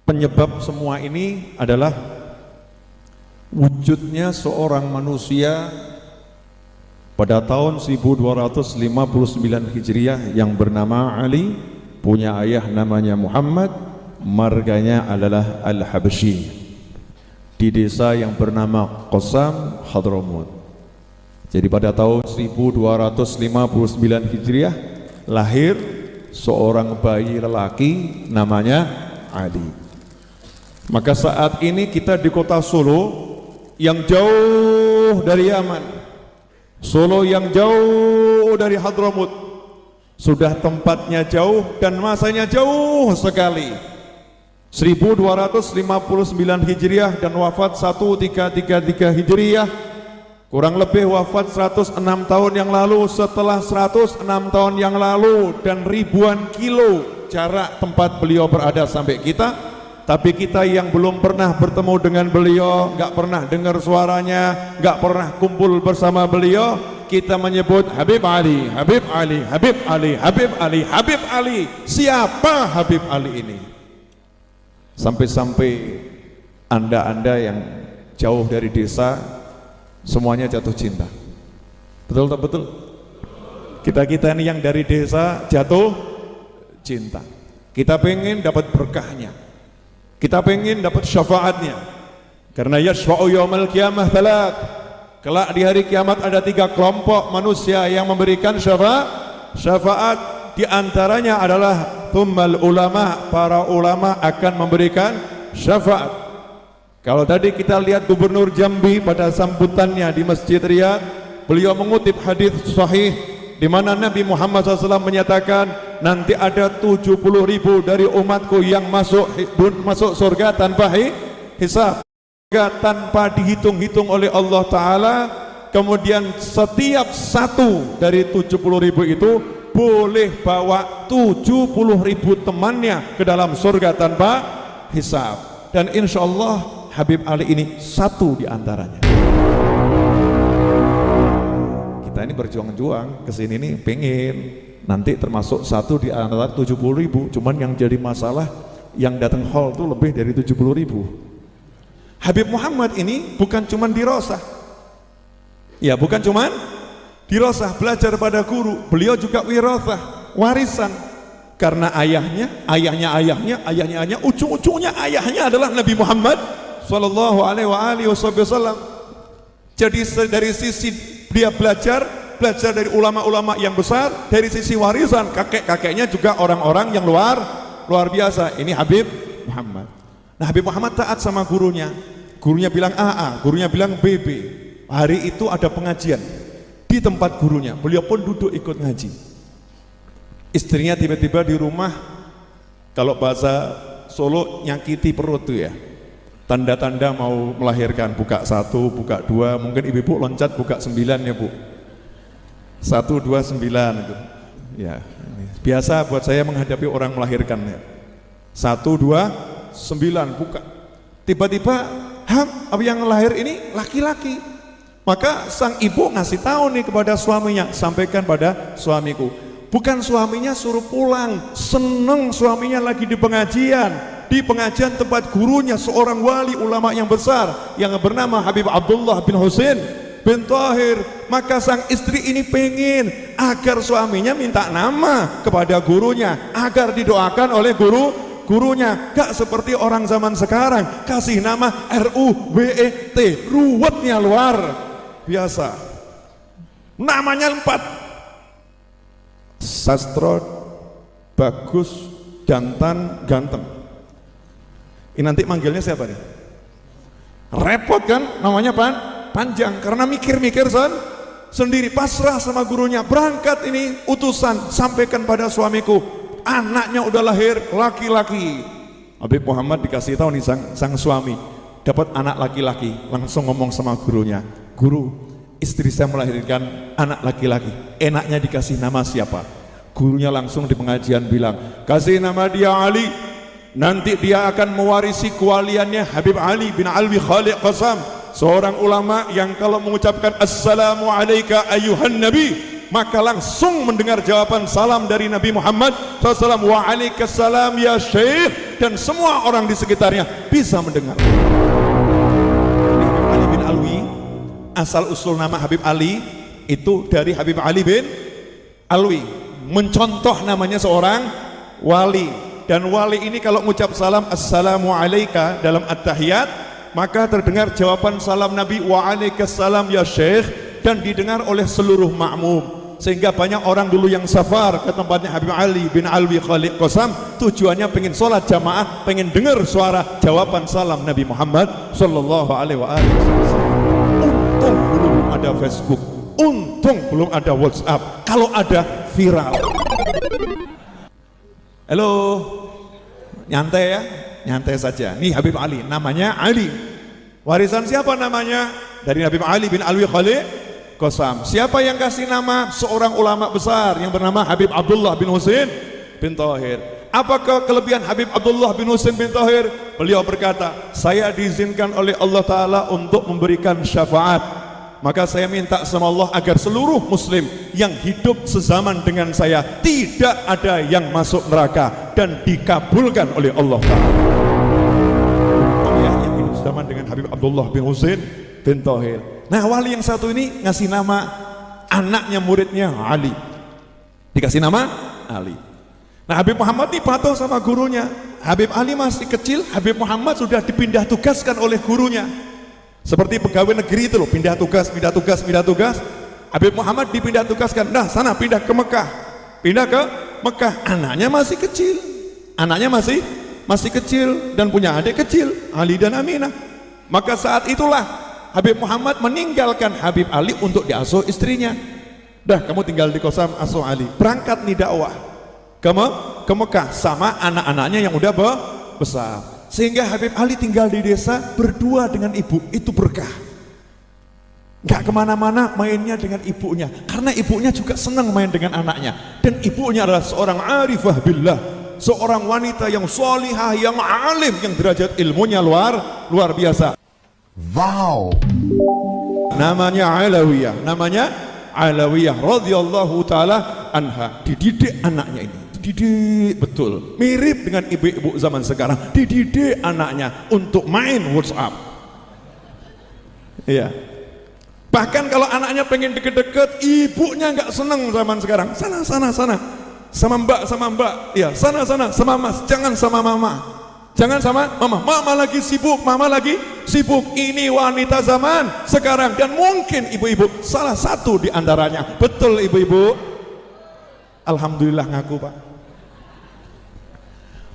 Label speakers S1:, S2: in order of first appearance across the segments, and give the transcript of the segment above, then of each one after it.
S1: Penyebab semua ini adalah wujudnya seorang manusia pada tahun 1259 Hijriah yang bernama Ali, punya ayah namanya Muhammad, marganya adalah Al-Habsyi, di desa yang bernama Qasam, Hadramut. Jadi pada tahun 1259 Hijriah lahir seorang bayi lelaki namanya Ali. Maka saat ini kita di kota Solo yang jauh dari Yaman, Solo yang jauh dari Hadramut, sudah tempatnya jauh dan masanya jauh sekali. 1259 Hijriah dan wafat 1333 Hijriah, kurang lebih wafat 106 tahun yang lalu. Setelah 106 tahun yang lalu dan ribuan kilo jarak tempat beliau berada sampai kita, tapi kita yang belum pernah bertemu dengan beliau, nggak pernah dengar suaranya, nggak pernah kumpul bersama beliau, kita menyebut Habib Ali, Habib Ali, Habib Ali, Habib Ali, Habib Ali. Siapa Habib Ali ini? Sampai-sampai anda-anda yang jauh dari desa semuanya jatuh cinta. Betul tak betul? Kita ini yang dari desa jatuh cinta. Kita pengen dapat berkahnya, kita pengen dapat syafaatnya, karena yashfa'u yaumal qiyamah thalath. Kelak di hari kiamat ada 3 kelompok manusia yang memberikan syafaat. Di antaranya adalah tsummal ulama, para ulama akan memberikan syafaat. Kalau tadi kita lihat Gubernur Jambi pada sambutannya di Masjid Riyadh, beliau mengutip hadis sahih di mana Nabi Muhammad SAW menyatakan, nanti ada 70.000 dari umatku yang masuk surga tanpa hisab, tanpa dihitung-hitung oleh Allah Ta'ala. Kemudian setiap satu dari 70.000 itu boleh bawa 70.000 temannya ke dalam surga tanpa hisab. Dan insya Allah Habib Ali ini satu di antaranya. Kita ini berjuang-juang kesini nih pengen nanti termasuk satu di antara 70.000. Cuman yang jadi masalah yang datang hall itu lebih dari 70.000. Habib Muhammad ini bukan cuman dirosah, ya bukan cuman dirosah belajar pada guru, beliau juga wirathah, warisan. Karena ayahnya, ujung-ujungnya ayahnya adalah Nabi Muhammad Sallallahu Alaihi Wasallam. Jadi dari sisi dia belajar dari ulama-ulama yang besar, dari sisi warisan kakek-kakeknya juga orang-orang yang luar biasa. Ini Habib Muhammad. Nah, Habib Muhammad taat sama gurunya. Gurunya bilang AA, gurunya bilang BB. Hari itu ada pengajian di tempat gurunya, beliau pun duduk ikut ngaji. Istrinya tiba-tiba di rumah, kalau bahasa Solo nyakiti perut tuh ya, tanda-tanda mau melahirkan, buka 1, buka 2, mungkin ibu-ibu loncat buka 9 ya Bu, 1, 2, 9 itu ya, biasa buat saya menghadapi orang melahirkan ya. 1, 2, 9 buka, tiba-tiba apa yang lahir ini laki-laki. Maka sang ibu ngasih tahu nih kepada suaminya, sampaikan pada suamiku. Bukan suaminya suruh pulang, seneng suaminya lagi di pengajian tempat gurunya seorang wali ulama yang besar yang bernama Habib Abdullah bin Husain bin Tahir. Maka sang istri ini pengen agar suaminya minta nama kepada gurunya, agar didoakan oleh gurunya. Gak seperti orang zaman sekarang kasih nama RUWET, ruwetnya luar biasa. Namanya 4, Sastro, Bagus, Jantan, Ganteng. Ini nanti manggilnya siapa nih? Repot kan namanya panjang, karena mikir-mikir sendiri. Pasrah sama gurunya, berangkat ini utusan, sampaikan pada suamiku, anaknya udah lahir laki-laki. Habib Muhammad dikasih tahu nih sang suami dapat anak laki-laki, langsung ngomong sama gurunya, guru, istri saya melahirkan anak laki-laki, enaknya dikasih nama siapa? Gurunya langsung di pengajian bilang, kasih nama dia Ali, nanti dia akan mewarisi kewaliannya Habib Ali bin Alwi Khaliq Qasam, seorang ulama yang kalau mengucapkan assalamu alayka ayuhan nabi, maka langsung mendengar jawaban salam dari Nabi Muhammad SAW. Waalaikumsalam ya Syekh, dan semua orang di sekitarnya bisa mendengar. Habib Ali bin Alwi, asal usul nama Habib Ali itu dari Habib Ali bin Alwi, mencontoh namanya seorang wali. Dan wali ini kalau mengucap salam assalamu alayka dalam at-tahiyat, maka terdengar jawaban salam Nabi waalaikumsalam ya Syekh, dan didengar oleh seluruh makmum. Sehingga banyak orang dulu yang safar ke tempatnya Habib Ali bin Alwi Khaliq Qasam, tujuannya pengen sholat jamaah, pengen dengar suara jawaban salam Nabi Muhammad sallallahu alaihi wasallam. Untung belum ada Facebook, untung belum ada WhatsApp. Kalau ada, viral. Halo, nyantai ya, nyantai saja. Nih Habib Ali, namanya Ali. Warisan siapa namanya? Dari Habib Ali bin Alwi Khaliq Qasam. Siapa yang kasih nama? Seorang ulama besar yang bernama Habib Abdullah bin Husain bin Thahir. Apakah kelebihan Habib Abdullah bin Husain bin Thahir? Beliau berkata, saya diizinkan oleh Allah Ta'ala untuk memberikan syafaat. Maka saya minta sama Allah agar seluruh muslim yang hidup sezaman dengan saya tidak ada yang masuk neraka, dan dikabulkan oleh Allah Ta'ala. Oh ya, yang hidup sezaman dengan Habib Abdullah bin Husain bin Thahir. Nah, wali yang satu ini ngasih nama anaknya, muridnya Ali, dikasih nama Ali. Nah, Habib Muhammad ini patuh sama gurunya. Habib Ali masih kecil, Habib Muhammad sudah dipindah tugaskan oleh gurunya. Seperti pegawai negeri itu loh, pindah tugas. Habib Muhammad dipindah tugaskan, nah sana pindah ke Mekah. Pindah ke Mekah, anaknya masih kecil. Anaknya masih kecil dan punya adik kecil, Ali dan Aminah. Maka saat itulah Habib Muhammad meninggalkan Habib Ali untuk diasuh istrinya. Dah, kamu tinggal di Qasam, asuh Ali. Berangkat nih dakwah ke Mekah sama anak-anaknya yang udah besar. Sehingga Habib Ali tinggal di desa berdua dengan ibu, itu berkah. Gak kemana-mana, mainnya dengan ibunya, karena ibunya juga senang main dengan anaknya. Dan ibunya adalah seorang arifah billah, seorang wanita yang sholihah, yang alim, yang derajat ilmunya luar biasa.
S2: Wow.
S1: Namanya Alawiyah radhiyallahu taala anha. Dididik anaknya ini, dididik betul, mirip dengan ibu-ibu zaman sekarang, dididik anaknya untuk main WhatsApp. Iya. Bahkan kalau anaknya pengen deket-deket, ibunya nggak seneng zaman sekarang. Sana, sama mbak, ya sana sama mas, jangan sama mama. Jangan sama mama lagi sibuk, mama lagi sibuk. Ini wanita zaman sekarang, dan mungkin ibu-ibu salah satu di antaranya. Betul ibu-ibu? Alhamdulillah ngaku Pak.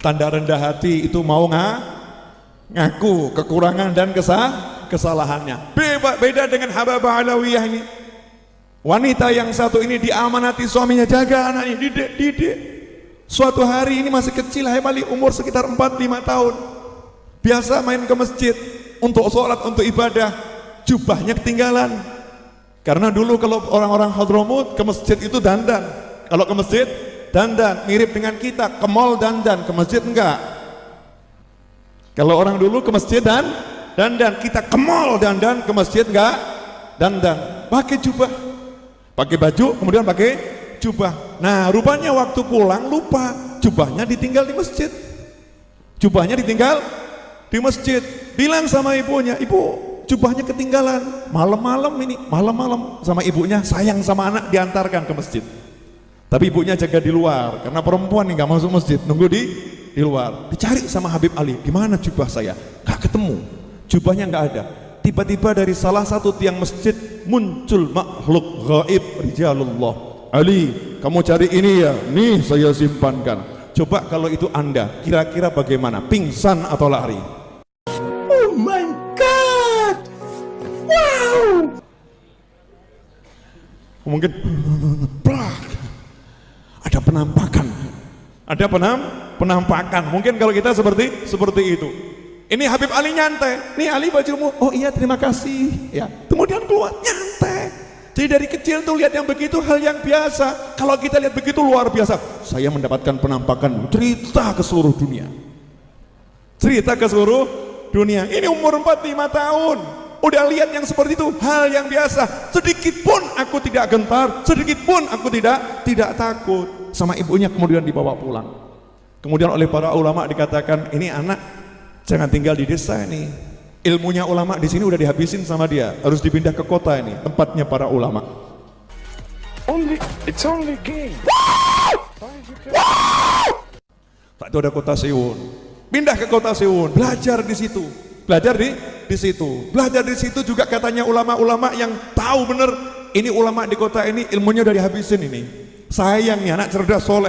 S1: Tanda rendah hati itu mau ngaku kekurangan dan kesalahannya. Beda dengan Hababah Alawiyah ini. Wanita yang satu ini diamanati suaminya, jaga anaknya, didik. Suatu hari ini masih kecil, Habib Ali umur sekitar 4-5 tahun. Biasa main ke masjid untuk sholat, untuk ibadah. Jubahnya ketinggalan. Karena dulu kalau orang-orang Hadramut ke masjid itu dandan. Kalau ke masjid dandan, mirip dengan kita, ke mall dandan, ke masjid enggak. Kalau orang dulu ke masjid dandan, kita ke mall dandan, ke masjid enggak dandan. Pakai jubah, pakai baju, kemudian pakai jubah. Nah, rupanya waktu pulang lupa, jubahnya ditinggal di masjid. Jubahnya ditinggal di masjid. Bilang sama ibunya, ibu jubahnya ketinggalan. Malam-malam sama ibunya, sayang sama anak, diantarkan ke masjid. Tapi ibunya jaga di luar, karena perempuan nih nggak masuk masjid, nunggu di luar. Dicari sama Habib Ali, di mana jubah saya? Gak ketemu, jubahnya nggak ada. Tiba-tiba dari salah satu tiang masjid muncul makhluk gaib, rijalullah. Ali, kamu cari ini ya, nih saya simpankan. Coba kalau itu Anda, kira-kira bagaimana? Pingsan atau lari?
S2: Oh my God. Wow.
S1: Mungkin ada penampakan. Ada penampakan. Mungkin kalau kita seperti itu. Ini Habib Ali nyantai. Nih Ali bajumu. Oh iya, terima kasih. Ya. Kemudian keluar nyantai. Jadi dari kecil tuh lihat yang begitu hal yang biasa. Kalau kita lihat begitu luar biasa. Saya mendapatkan penampakan, cerita ke seluruh dunia. Cerita ke seluruh dunia. Ini umur 4-5 tahun. udah lihat yang seperti itu hal yang biasa. Sedikit pun aku tidak gentar, sedikit pun aku tidak takut. Sama ibunya kemudian dibawa pulang. Kemudian oleh para ulama dikatakan, ini anak jangan tinggal di desa ini. Ilmunya ulama di sini udah dihabisin sama dia, harus dipindah ke kota ini, tempatnya para ulama.
S3: It's only game.
S1: Tak itu ada kota Siwun. Pindah ke kota Siwun, belajar di situ. Belajar di situ. Belajar di situ juga katanya ulama-ulama yang tahu bener ini ulama di kota ini ilmunya udah dihabisin ini. Sayangnya anak cerdas soleh